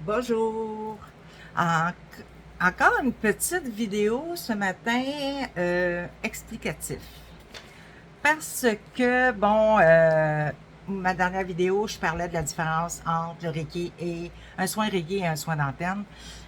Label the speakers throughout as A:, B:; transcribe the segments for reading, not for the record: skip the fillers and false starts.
A: Bonjour. En- Encore une petite vidéo ce matin explicatif. Parce que, ma dernière vidéo, je parlais de la différence entre le Reiki et un soin Reiki et un soin d'antenne.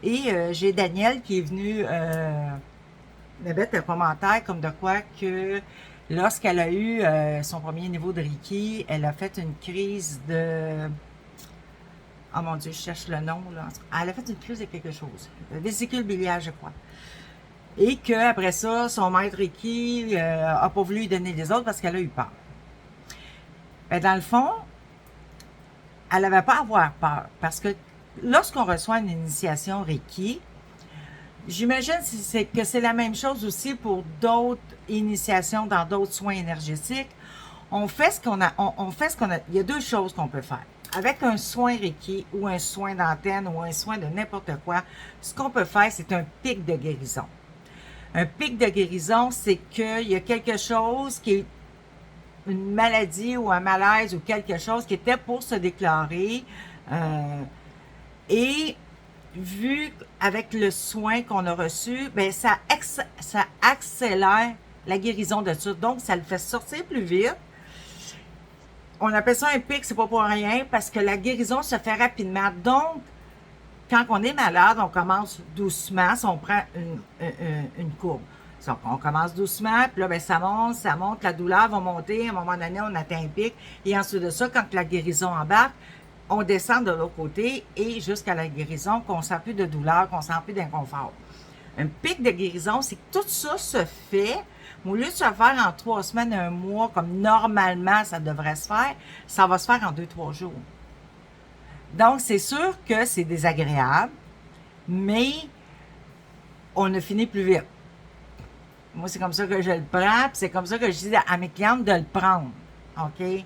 A: Et j'ai Danielle qui est venue me mettre un commentaire comme de quoi que lorsqu'elle a eu son premier niveau de Reiki, elle a fait une crise de... Oh mon Dieu, je cherche le nom, là. Elle a fait une crise de quelque chose. Vésicule biliaire, je crois. Et qu'après ça, son maître Reiki a pas voulu lui donner les autres parce qu'elle a eu peur. Ben, dans le fond, elle n'avait pas à avoir peur. Parce que lorsqu'on reçoit une initiation Reiki, j'imagine que c'est la même chose aussi pour d'autres initiations dans d'autres soins énergétiques. On fait ce qu'on a. On fait ce qu'on a. Il y a deux choses qu'on peut faire. Avec un soin Reiki ou un soin d'antenne ou un soin de n'importe quoi, ce qu'on peut faire, c'est un pic de guérison. Un pic de guérison, c'est qu'il y a quelque chose qui est une maladie ou un malaise ou quelque chose qui était pour se déclarer. Et vu avec le soin qu'on a reçu, ben ça accélère la guérison de ça. Donc, ça le fait sortir plus vite. On appelle ça un pic, c'est pas pour rien, parce que la guérison se fait rapidement. Donc, quand on est malade, on commence doucement, si on prend une courbe. Donc, on commence doucement, puis là, ben, ça monte, la douleur va monter, à un moment donné, on atteint un pic, et ensuite de ça, quand la guérison embarque, on descend de l'autre côté, et jusqu'à la guérison, qu'on ne sent plus de douleur, qu'on ne sent plus d'inconfort. Un pic de guérison, c'est que tout ça se fait, mais au lieu de se faire en 3 semaines, un mois, comme normalement ça devrait se faire, ça va se faire en 2, 3 jours. Donc, c'est sûr que c'est désagréable, mais on a fini plus vite. Moi, c'est comme ça que je le prends, puis c'est comme ça que je dis à mes clientes de le prendre. OK? Il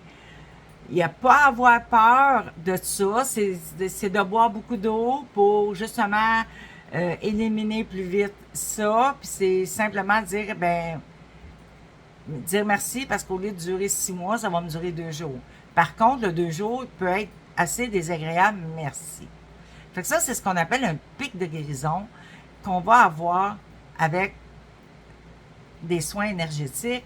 A: n'y a pas à avoir peur de ça. C'est de boire beaucoup d'eau pour justement éliminer plus vite ça. Puis c'est simplement dire merci parce qu'au lieu de durer 6 mois, ça va me durer 2 jours. Par contre, le 2 jours peut être assez désagréable, merci. Fait que ça, c'est ce qu'on appelle un pic de guérison qu'on va avoir avec des soins énergétiques.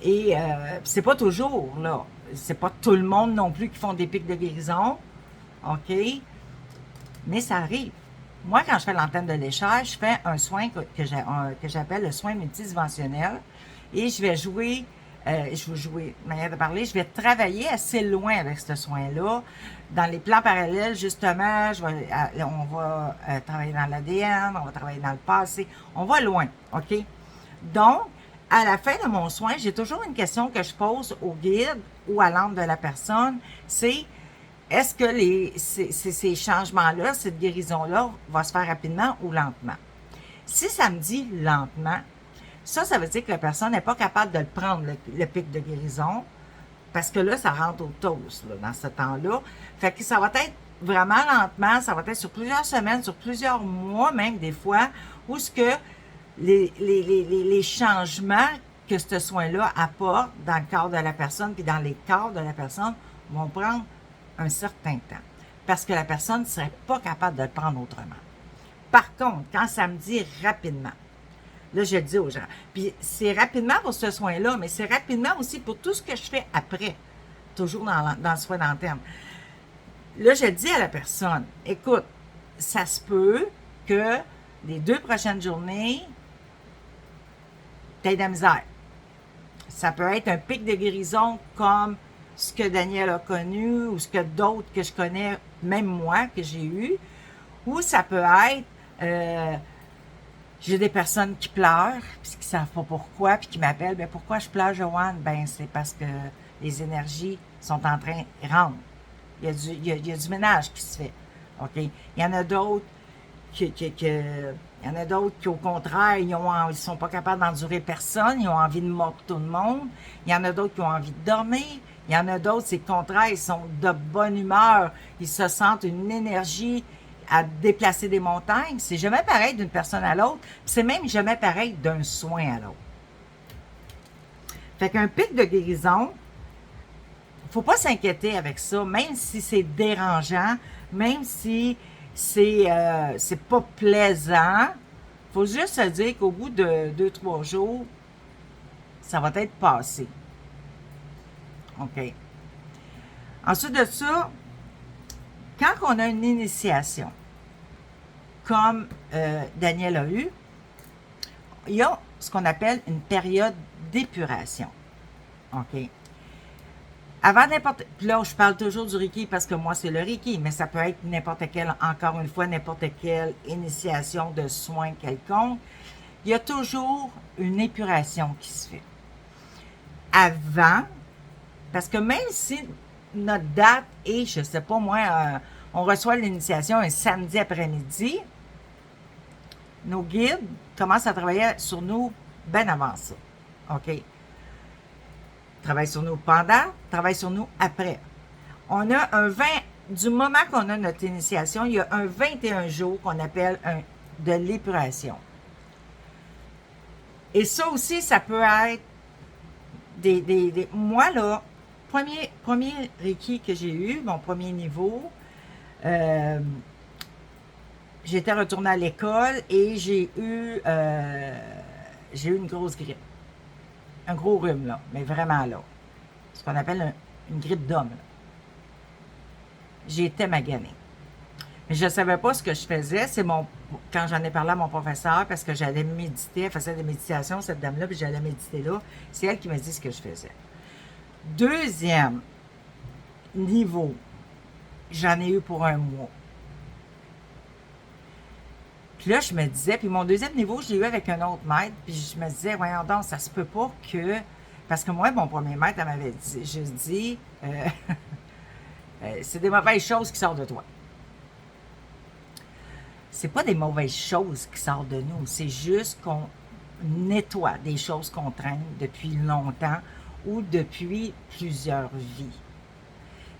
A: Et c'est pas toujours, là. C'est pas tout le monde non plus qui font des pics de guérison. OK? Mais ça arrive. Moi, quand je fais l'antenne de léchage, je fais un soin que j'appelle le soin multidimensionnel. Et je vais jouer, manière de parler, je vais travailler assez loin avec ce soin-là. Dans les plans parallèles, justement, on va travailler dans l'ADN, on va travailler dans le passé, on va loin, OK? Donc, à la fin de mon soin, j'ai toujours une question que je pose au guide ou à l'âme de la personne, c'est est-ce que ces changements-là, cette guérison-là, va se faire rapidement ou lentement? Si ça me dit lentement, ça veut dire que la personne n'est pas capable de le prendre, le pic de guérison, parce que là, ça rentre au toast, là, dans ce temps-là. Fait que ça va être vraiment lentement, ça va être sur plusieurs semaines, sur plusieurs mois même, des fois, où ce que les changements que ce soin-là apporte dans le corps de la personne, puis dans les corps de la personne, vont prendre un certain temps. Parce que la personne ne serait pas capable de le prendre autrement. Par contre, quand ça me dit rapidement, là, je le dis aux gens. Puis c'est rapidement pour ce soin-là, mais c'est rapidement aussi pour tout ce que je fais après, toujours dans le soin d'antenne. Là, je dis à la personne, écoute, ça se peut que les 2 prochaines journées, tu aies de la misère. Ça peut être un pic de guérison comme ce que Daniel a connu ou ce que d'autres que je connais, même moi, que j'ai eu. Ou ça peut être, j'ai des personnes qui pleurent, puis qui ne savent pas pourquoi, puis qui m'appellent. Ben pourquoi je pleure, Joanne? Ben c'est parce que les énergies sont en train de rentrer. Il y a du ménage qui se fait. OK? Il y en a d'autres il y en a d'autres qui, au contraire, ils sont pas capables d'endurer personne, ils ont envie de mordre tout le monde. Il y en a d'autres qui ont envie de dormir. Il y en a d'autres, c'est le contraire, ils sont de bonne humeur. Ils se sentent une énergie à déplacer des montagnes. C'est jamais pareil d'une personne à l'autre. C'est même jamais pareil d'un soin à l'autre. Fait qu'un pic de guérison, faut pas s'inquiéter avec ça, même si c'est dérangeant, même si c'est pas plaisant. Faut juste se dire qu'au bout de 2, 3 jours, ça va être passé. OK. Ensuite de ça, quand on a une initiation, comme Daniel a eu, il y a ce qu'on appelle une période d'épuration. OK. Avant n'importe... Puis là, je parle toujours du Reiki parce que moi, c'est le Reiki, mais ça peut être n'importe quelle, encore une fois, n'importe quelle initiation de soins quelconque. Il y a toujours une épuration qui se fait. Avant, parce que même si notre date est, je ne sais pas moi, on reçoit l'initiation un samedi après-midi, nos guides commencent à travailler sur nous bien avant ça. OK? Travaille sur nous pendant, travaille sur nous après. On a un 20, du moment qu'on a notre initiation, il y a un 21 jours qu'on appelle de l'épuration. Et ça aussi, ça peut être moi, là, premier Reiki que j'ai eu, mon premier niveau, j'étais retournée à l'école et j'ai eu une grosse grippe. Un gros rhume, là, mais vraiment, là. Ce qu'on appelle une grippe d'homme, là. J'étais maganée. Mais je ne savais pas ce que je faisais. Quand j'en ai parlé à mon professeur, parce que j'allais méditer, elle faisait des méditations, cette dame-là, puis j'allais méditer là. C'est elle qui m'a dit ce que je faisais. Deuxième niveau, j'en ai eu pour un mois. Puis là, je me disais, puis mon deuxième niveau, je l'ai eu avec un autre maître, puis je me disais, voyons donc, ça se peut pas que... Parce que moi, mon premier maître, elle m'avait dit, c'est des mauvaises choses qui sortent de toi. C'est pas des mauvaises choses qui sortent de nous, c'est juste qu'on nettoie des choses qu'on traîne depuis longtemps ou depuis plusieurs vies.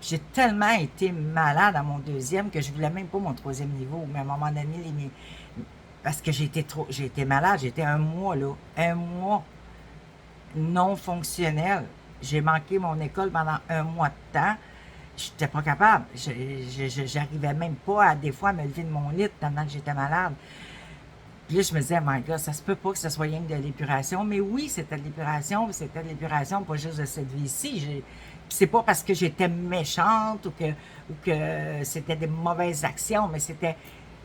A: J'ai tellement été malade à mon deuxième que je voulais même pas mon troisième niveau, mais à un moment donné, parce que j'ai été malade, j'étais un mois non fonctionnel. J'ai manqué mon école pendant un mois de temps. J'étais pas capable. J'arrivais même pas des fois à me lever de mon lit tellement que j'étais malade. Puis là, je me disais, my God, ça se peut pas que ce soit rien que de l'épuration. Mais oui, c'était de l'épuration, pas juste de cette vie-ci. Puis c'est pas parce que j'étais méchante ou que c'était des mauvaises actions, mais c'était,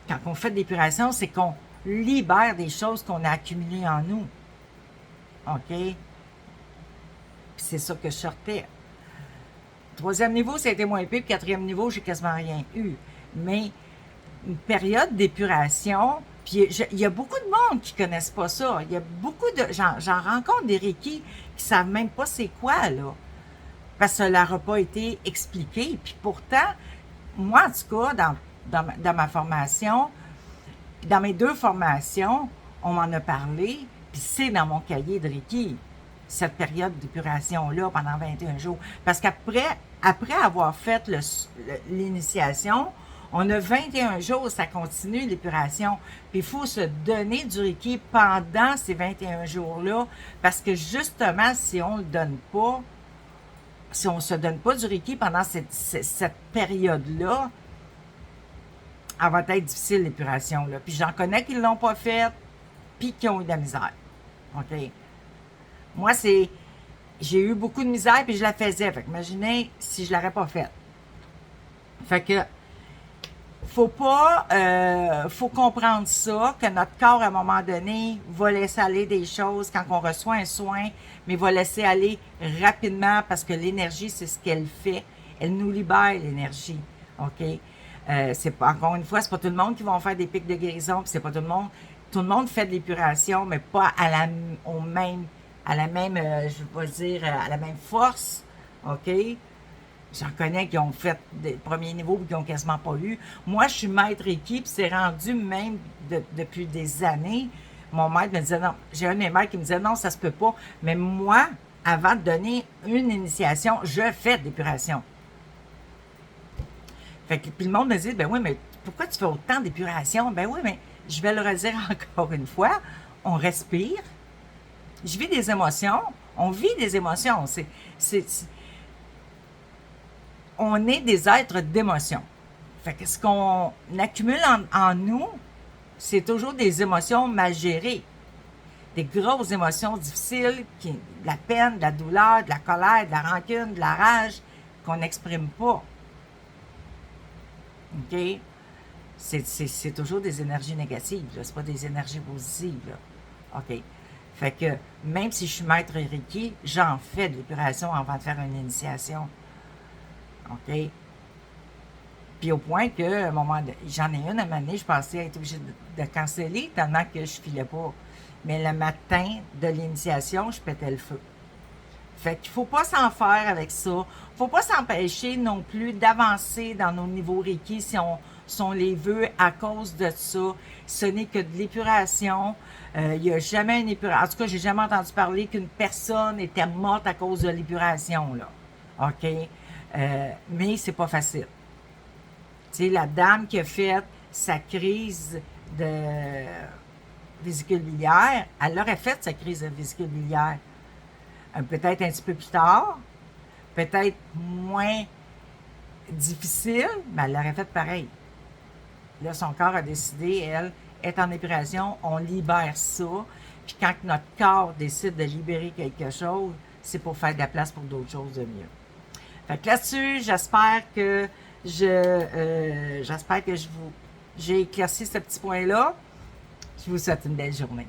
A: quand on fait de l'épuration, c'est qu'on libère des choses qu'on a accumulées en nous. OK? Puis c'est ça que je sortais. Troisième niveau, ça a été moins pire. Puis quatrième niveau, j'ai quasiment rien eu. Mais une période d'épuration, puis il y a beaucoup de monde qui ne connaissent pas ça. Il y a beaucoup de... J'en rencontre des Reiki qui savent même pas c'est quoi, là. Parce que ça leur a pas été expliqué. Puis pourtant, moi, en tout cas, dans ma formation, dans mes 2 formations, on m'en a parlé, puis c'est dans mon cahier de Reiki, cette période d'épuration-là pendant 21 jours. Parce qu'après avoir fait l'initiation, on a 21 jours, ça continue l'épuration. Puis il faut se donner du Reiki pendant ces 21 jours-là, parce que justement, si on ne se donne pas du Reiki pendant cette période-là, elle va être difficile, l'épuration, là. Puis j'en connais qui ne l'ont pas faite, puis qui ont eu de la misère. OK? Moi, j'ai eu beaucoup de misère, puis je la faisais. Fait que imaginez si je ne l'aurais pas faite. Fait que, faut comprendre ça, que notre corps, à un moment donné, va laisser aller des choses quand on reçoit un soin, mais va laisser aller rapidement parce que l'énergie, c'est ce qu'elle fait. Elle nous libère, l'énergie. OK? C'est pas, encore une fois, c'est pas tout le monde qui va faire des pics de guérison, puis c'est pas tout le monde. Tout le monde fait de l'épuration, mais pas à la même, je vais dire, à la même force. OK? J'en connais qui ont fait des premiers niveaux et qui n'ont quasiment pas eu. Moi, je suis maître Reiki, puis c'est rendu même depuis des années. Mon maître me disait non. J'ai un de mes maîtres qui me disait non, ça se peut pas. Mais moi, avant de donner une initiation, je fais de l'épuration. Fait que, puis le monde me dit, ben oui, mais pourquoi tu fais autant d'épuration? Ben oui, mais je vais le redire encore une fois. On respire. Je vis des émotions. On vit des émotions. On est des êtres d'émotion. Fait que ce qu'on accumule en nous, c'est toujours des émotions mal gérées. Des grosses émotions difficiles, de la peine, de la douleur, de la colère, de la rancune, de la rage, qu'on n'exprime pas. OK? C'est toujours des énergies négatives, là. C'est pas des énergies positives, là. OK? Fait que même si je suis maître Reiki, j'en fais de l'épuration avant de faire une initiation. OK? Puis au point que, j'en ai une à un moment donné, je pensais être obligée de canceller tellement que je filais pas. Mais le matin de l'initiation, je pétais le feu. Fait qu'il faut pas s'en faire avec ça. Faut pas s'empêcher non plus d'avancer dans nos niveaux Reiki si on les veut à cause de ça. Ce n'est que de l'épuration. Il n'y a jamais une épuration. En tout cas, j'ai jamais entendu parler qu'une personne était morte à cause de l'épuration, là. OK? Mais c'est pas facile. Tu sais, la dame qui a fait sa crise de vésicule biliaire, elle aurait fait sa crise de vésicule biliaire. Peut-être un petit peu plus tard, peut-être moins difficile, mais elle l'aurait fait pareil. Là, son corps a décidé, elle, est en épuration, on libère ça. Puis quand notre corps décide de libérer quelque chose, c'est pour faire de la place pour d'autres choses de mieux. Fait que là-dessus, j'espère que j'ai éclairci ce petit point-là. Je vous souhaite une belle journée.